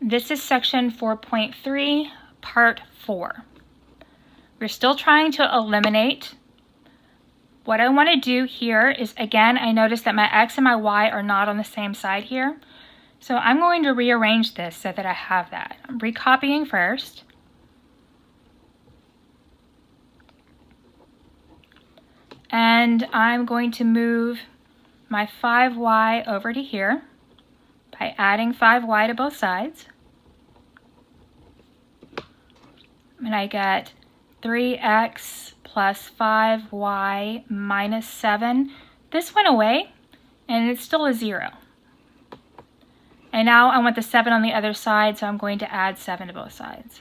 This is section 4.3, part 4. We're still trying to eliminate. What I want to do here is, again, I notice that my x and my y are not on the same side here. So I'm going to rearrange this so that I have that. I'm recopying first. And I'm going to move my 5y over to here by adding 5y to both sides. And I get 3x plus 5y minus 7. This went away, and it's still a 0. And now I want the 7 on the other side, so I'm going to add 7 to both sides.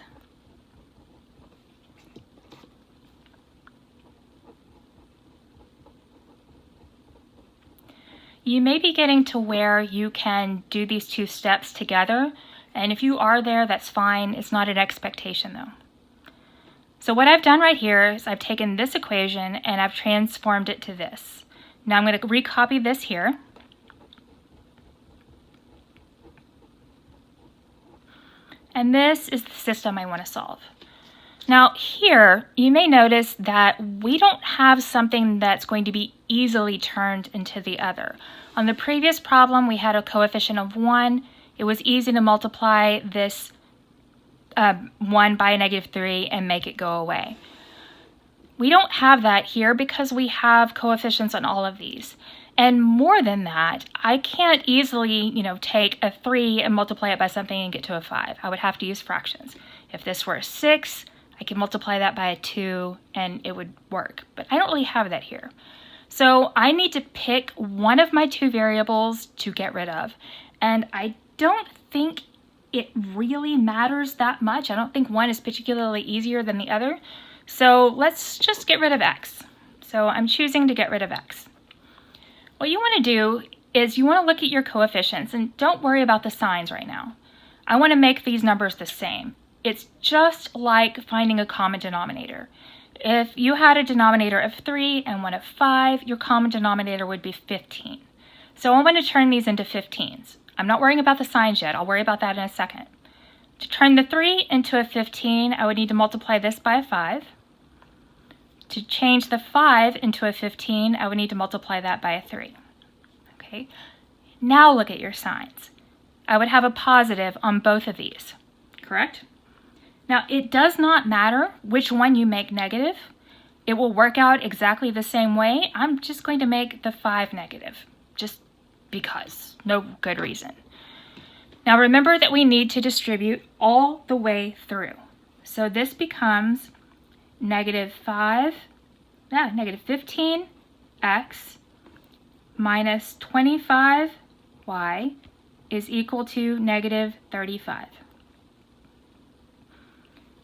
You may be getting to where you can do these two steps together, and if you are there, that's fine. It's not an expectation though. So what I've done right here is I've taken this equation and I've transformed it to this. Now I'm going to recopy this here. And this is the system I want to solve. Now here, you may notice that we don't have something that's going to be easily turned into the other. On the previous problem, we had a coefficient of 1. It was easy to multiply this 1 by a negative 3 and make it go away. We don't have that here because we have coefficients on all of these. And more than that, I can't easily, take a 3 and multiply it by something and get to a 5. I would have to use fractions. If this were a 6, I can multiply that by a 2 and it would work, but I don't really have that here. So I need to pick one of my two variables to get rid of. And I don't think it really matters that much. I don't think one is particularly easier than the other. So let's just get rid of x. So I'm choosing to get rid of x. What you want to do is you want to look at your coefficients and don't worry about the signs right now. I want to make these numbers the same. It's just like finding a common denominator. If you had a denominator of 3 and one of 5, your common denominator would be 15. So I'm going to turn these into 15s. I'm not worrying about the signs yet. I'll worry about that in a second. To turn the 3 into a 15, I would need to multiply this by a 5. To change the 5 into a 15, I would need to multiply that by a 3. Okay. Now look at your signs. I would have a positive on both of these, correct? Now, it does not matter which one you make negative. It will work out exactly the same way. I'm just going to make the 5 negative, just because. No good reason. Now, remember that we need to distribute all the way through. So this becomes negative 15x minus 25y is equal to negative 35.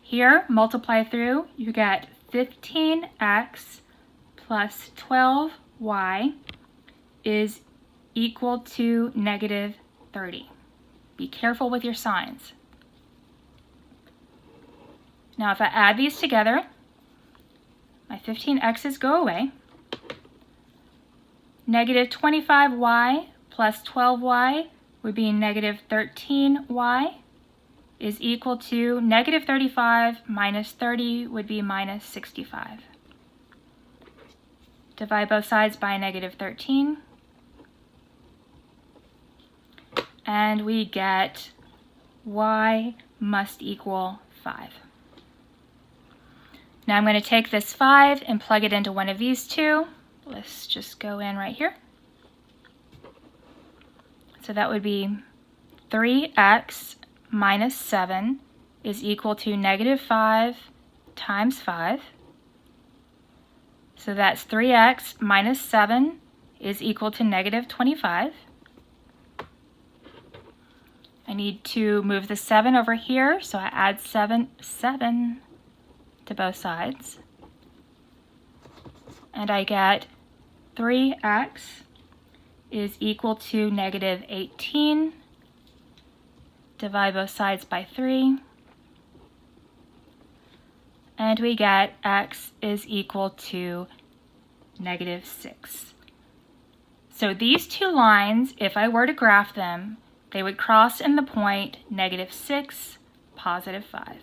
Here, multiply through, you get 15x plus 12y is equal to negative 30. Be careful with your signs. Now, if I add these together, my 15x's go away. Negative 25y plus 12y would be negative 13y. Is equal to negative 35 minus 30 would be minus 65. Divide both sides by negative 13. And we get y must equal 5. Now I'm going to take this 5 and plug it into one of these two. Let's just go in right here. So that would be 3x minus 7 is equal to negative 5 times 5. So that's 3x minus 7 is equal to negative 25. I need to move the 7 over here, so I add 7 to both sides. And I get 3x is equal to negative 18. Divide both sides by 3. And we get x is equal to negative 6. So these two lines, if I were to graph them, They would cross in the point -6, +5.